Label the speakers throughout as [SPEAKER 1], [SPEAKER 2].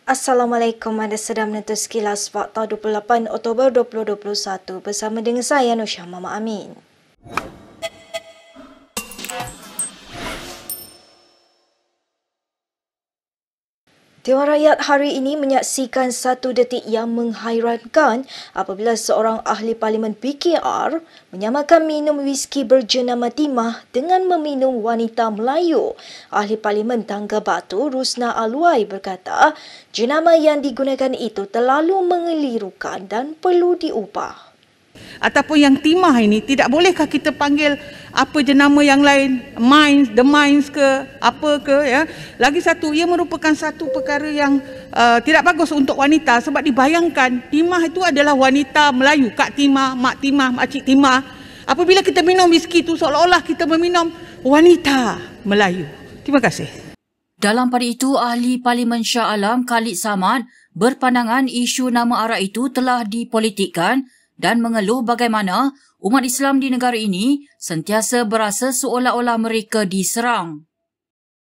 [SPEAKER 1] Assalamualaikum, anda sedang menonton Sekilas Fakta 28 Oktober 2021 bersama dengan saya Nusha Mama Amin. Dewan Rakyat hari ini menyaksikan satu detik yang menghairankan apabila seorang ahli parlimen PKR menyamakan minum wiski berjenama timah dengan meminum wanita Melayu. Ahli parlimen Tangga Batu, Rusna Alwai berkata, jenama yang digunakan itu terlalu mengelirukan dan perlu diubah.
[SPEAKER 2] Ataupun yang timah ini, tidak bolehkah kita panggil apa jenama yang lain, mines, the mines ke apa ke ya. Lagi satu, ia merupakan satu perkara yang tidak bagus untuk wanita sebab dibayangkan timah itu adalah wanita Melayu, Kak Timah, Mak Timah, Makcik Timah. Apabila kita minum whisky itu seolah-olah kita meminum wanita Melayu. Terima kasih.
[SPEAKER 3] Dalam pada itu, ahli Parlimen Shah Alam Khalid Samad berpandangan isu nama arak itu telah dipolitikkan dan mengeluh bagaimana umat Islam di negara ini sentiasa berasa seolah-olah mereka diserang.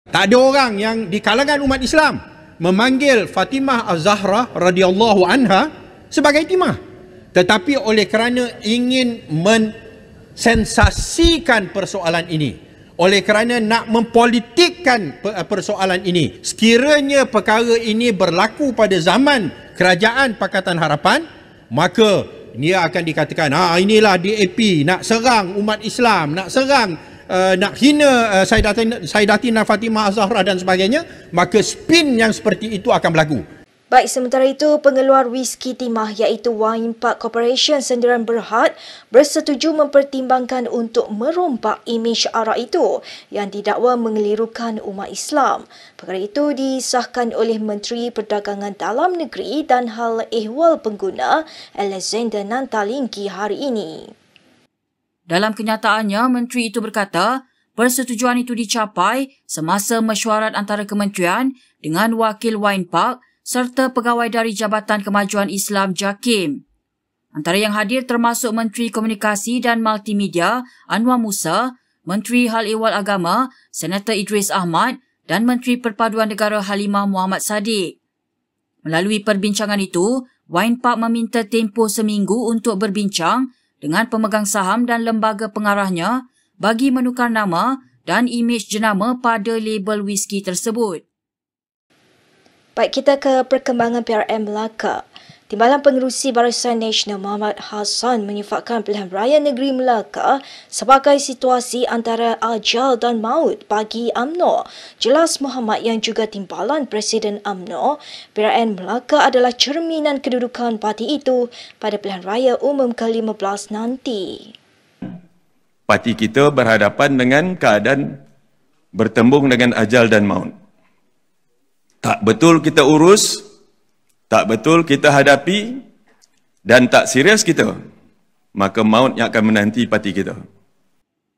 [SPEAKER 4] Tak ada orang yang di kalangan umat Islam memanggil Fatimah Az-Zahra radhiyallahu anha sebagai timah. Tetapi oleh kerana ingin mensensasikan persoalan ini, oleh kerana nak mempolitikkan persoalan ini, sekiranya perkara ini berlaku pada zaman Kerajaan Pakatan Harapan, maka dia akan dikatakan, inilah DAP nak serang umat Islam, nak serang, nak hina Sayyidatina Fatimah Az-Zahra dan sebagainya, maka spin yang seperti itu akan berlaku.
[SPEAKER 1] Baik, sementara itu, pengeluar wiski timah iaitu Wine Park Corporation Sendirian Berhad bersetuju mempertimbangkan untuk merompak imej arak itu yang didakwa mengelirukan umat Islam. Perkara itu disahkan oleh Menteri Perdagangan Dalam Negeri dan Hal Ehwal Pengguna Alexander Nantalingki hari ini.
[SPEAKER 3] Dalam kenyataannya, Menteri itu berkata, persetujuan itu dicapai semasa mesyuarat antara kementerian dengan wakil Wine Park serta pegawai dari Jabatan Kemajuan Islam JAKIM. Antara yang hadir termasuk Menteri Komunikasi dan Multimedia Anwar Musa, Menteri Hal Ehwal Agama Senator Idris Ahmad dan Menteri Perpaduan Negara Halimah Muhammad Sadiq. Melalui perbincangan itu, Wine Park meminta tempoh seminggu untuk berbincang dengan pemegang saham dan lembaga pengarahnya bagi menukar nama dan imej jenama pada label whisky tersebut.
[SPEAKER 1] Baik, kita ke perkembangan PRN Melaka. Timbalan Pengerusi Barisan Nasional Muhammad Hassan menyifatkan pilihan raya negeri Melaka sebagai situasi antara ajal dan maut bagi UMNO. Jelas Muhammad yang juga timbalan Presiden UMNO, PRN Melaka adalah cerminan kedudukan parti itu pada pilihan raya umum ke-15 nanti.
[SPEAKER 5] Parti kita berhadapan dengan keadaan bertembung dengan ajal dan maut. Tak betul kita urus, tak betul kita hadapi dan tak serius kita, maka maut yang akan menanti parti kita.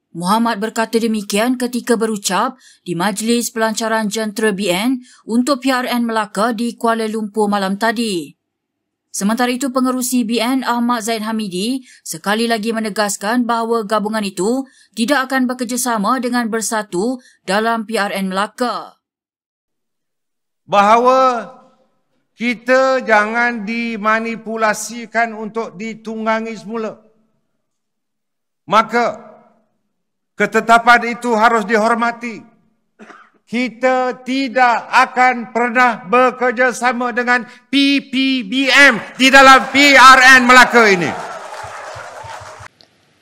[SPEAKER 3] Muhammad berkata demikian ketika berucap di Majlis Pelancaran Jentera BN untuk PRN Melaka di Kuala Lumpur malam tadi. Sementara itu, Pengerusi BN Ahmad Zaid Hamidi sekali lagi menegaskan bahawa gabungan itu tidak akan bekerjasama dengan Bersatu dalam PRN Melaka.
[SPEAKER 6] Bahawa kita jangan dimanipulasikan untuk ditunggangi semula. Maka ketetapan itu harus dihormati. Kita tidak akan pernah bekerjasama dengan PPBM di dalam PRN Melaka ini.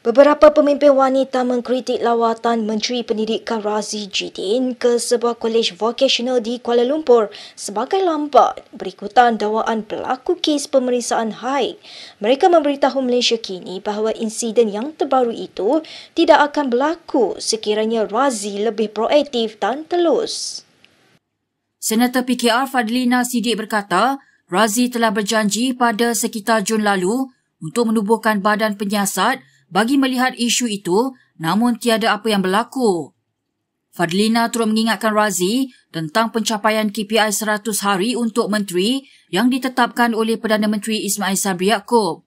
[SPEAKER 1] Beberapa pemimpin wanita mengkritik lawatan Menteri Pendidikan Razi Jidin ke sebuah kolej vokasional di Kuala Lumpur sebagai lambat berikutan dakwaan pelaku kes pemeriksaan haid. Mereka memberitahu Malaysia Kini bahawa insiden yang terbaru itu tidak akan berlaku sekiranya Razi lebih proaktif dan telus.
[SPEAKER 3] Senator PKR Fadlina Siddiq berkata, Razi telah berjanji pada sekitar Jun lalu untuk menubuhkan badan penyiasat bagi melihat isu itu, namun tiada apa yang berlaku. Fadlina turut mengingatkan Razi tentang pencapaian KPI 100 hari untuk menteri yang ditetapkan oleh Perdana Menteri Ismail Sabri Yaakob.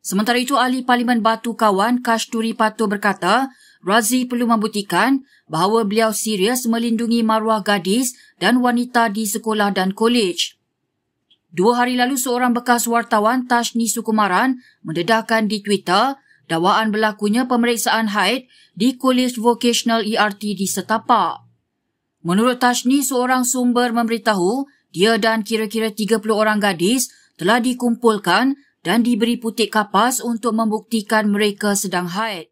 [SPEAKER 3] Sementara itu, ahli Parlimen Batu Kawan Kashturi Pato berkata, Razi perlu membuktikan bahawa beliau serius melindungi maruah gadis dan wanita di sekolah dan kolej. 2 hari lalu seorang bekas wartawan Tashni Sukumaran mendedahkan di Twitter dakwaan berlakunya pemeriksaan haid di College Vocational ERT di Setapak. Menurut Tashni, seorang sumber memberitahu dia dan kira-kira 30 orang gadis telah dikumpulkan dan diberi putik kapas untuk membuktikan mereka sedang haid.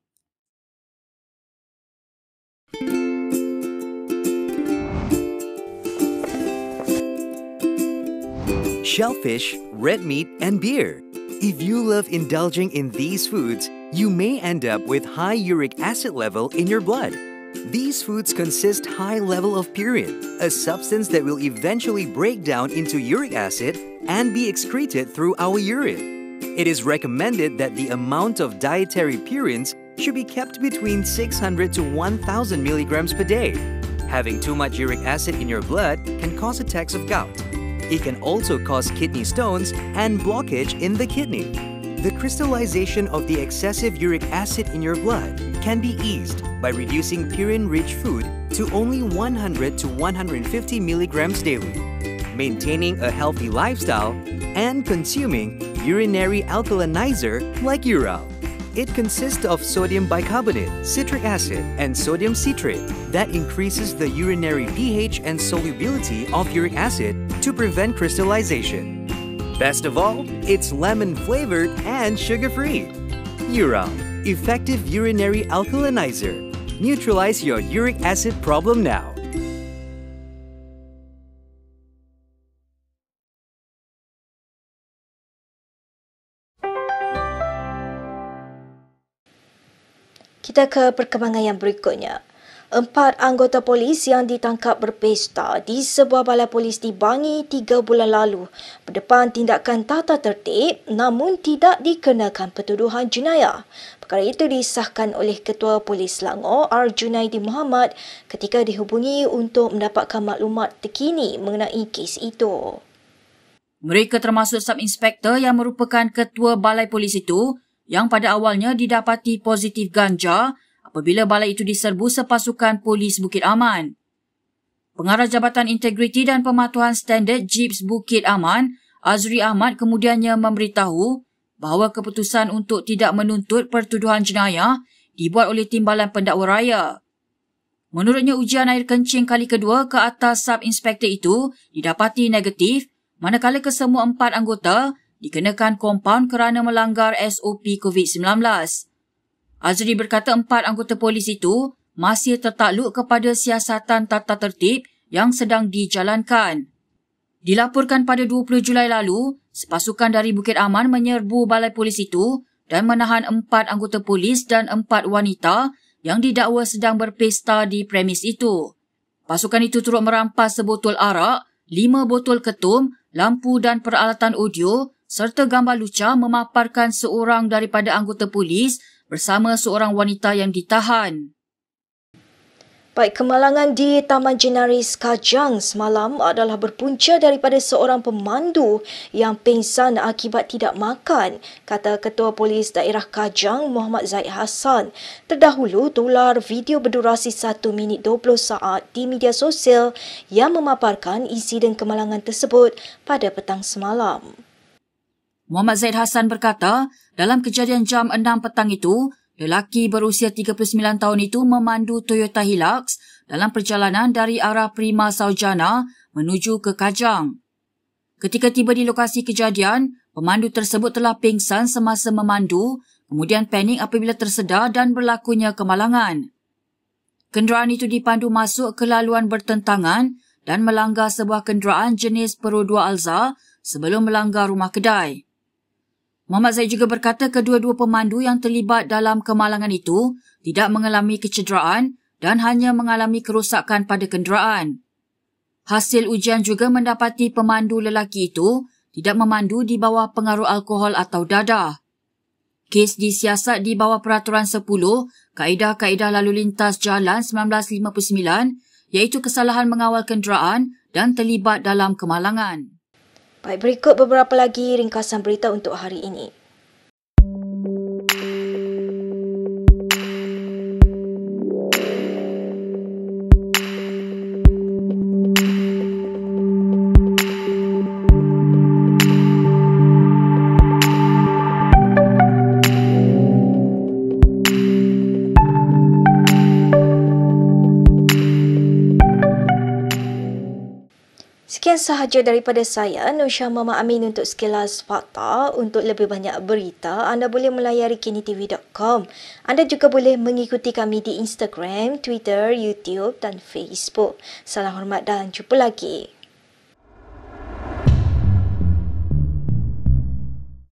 [SPEAKER 7] Shellfish, red meat, and beer. If you love indulging in these foods, you may end up with high uric acid level in your blood. These foods consist high level of purine, a substance that will eventually break down into uric acid and be excreted through our urine. It is recommended that the amount of dietary purines should be kept between 600 to 1,000 milligrams per day. Having too much uric acid in your blood can cause attacks of gout. It can also cause kidney stones and blockage in the kidney. The crystallization of the excessive uric acid in your blood can be eased by reducing purine-rich food to only 100 to 150 milligrams daily, maintaining a healthy lifestyle, and consuming urinary alkalinizer like Ural. It consists of sodium bicarbonate, citric acid, and sodium citrate that increases the urinary pH and solubility of uric acid to prevent crystallization. Best of all, it's lemon-flavored and sugar-free. Ural, effective urinary alkalinizer. Neutralize your uric acid problem now.
[SPEAKER 1] Kita ke perkembangan yang berikutnya. 4 anggota polis yang ditangkap berpesta di sebuah balai polis di Bangi 3 bulan lalu berdepan tindakan tata tertib namun tidak dikenakan pertuduhan jenayah. Perkara itu disahkan oleh Ketua Polis Selangor Arjunaidi Muhammad ketika dihubungi untuk mendapatkan maklumat terkini mengenai kes itu.
[SPEAKER 3] Mereka termasuk sub-inspektor yang merupakan ketua balai polis itu yang pada awalnya didapati positif ganja apabila balai itu diserbu sepasukan polis Bukit Aman. Pengarah Jabatan Integriti dan Pematuhan Standard JIPS Bukit Aman, Azri Ahmad kemudiannya memberitahu bahawa keputusan untuk tidak menuntut pertuduhan jenayah dibuat oleh Timbalan Pendakwa Raya. Menurutnya, ujian air kencing kali kedua ke atas sub-inspektor itu didapati negatif, manakala kesemua 4 anggota dikenakan kompaun kerana melanggar SOP COVID-19. Azri berkata 4 anggota polis itu masih tertakluk kepada siasatan tata tertib yang sedang dijalankan. Dilaporkan pada 20 Julai lalu, sepasukan dari Bukit Aman menyerbu balai polis itu dan menahan 4 anggota polis dan 4 wanita yang didakwa sedang berpesta di premis itu. Pasukan itu turut merampas sebotol arak, 5 botol ketum, lampu dan peralatan audio serta gambar lucah memaparkan seorang daripada anggota polis bersama seorang wanita yang ditahan.
[SPEAKER 1] Baik, kemalangan di Taman Jenaris Kajang semalam adalah berpunca daripada seorang pemandu yang pingsan akibat tidak makan, kata Ketua Polis Daerah Kajang Muhammad Zaid Hassan. Terdahulu tular video berdurasi 1 minit 20 saat di media sosial yang memaparkan insiden kemalangan tersebut pada petang semalam.
[SPEAKER 3] Muhammad Zaid Hassan berkata, dalam kejadian jam 6 petang itu, lelaki berusia 39 tahun itu memandu Toyota Hilux dalam perjalanan dari arah Prima Saujana menuju ke Kajang. Ketika tiba di lokasi kejadian, pemandu tersebut telah pingsan semasa memandu, kemudian panik apabila tersedar dan berlakunya kemalangan. Kenderaan itu dipandu masuk ke laluan bertentangan dan melanggar sebuah kenderaan jenis Pro 2 Alza sebelum melanggar rumah kedai. Muhammad Zaid juga berkata kedua-dua pemandu yang terlibat dalam kemalangan itu tidak mengalami kecederaan dan hanya mengalami kerosakan pada kenderaan. Hasil ujian juga mendapati pemandu lelaki itu tidak memandu di bawah pengaruh alkohol atau dadah. Kes disiasat di bawah Peraturan 10 Kaedah-Kaedah Lalu Lintas Jalan 1959 iaitu kesalahan mengawal kenderaan dan terlibat dalam kemalangan.
[SPEAKER 1] Baik, berikut beberapa lagi ringkasan berita untuk hari ini. Sekian sahaja daripada saya, Nur Syama Amin untuk Sekilas Fakta. Untuk lebih banyak berita, anda boleh melayari kinitv.com. Anda juga boleh mengikuti kami di Instagram, Twitter, YouTube dan Facebook. Salam hormat dan jumpa lagi.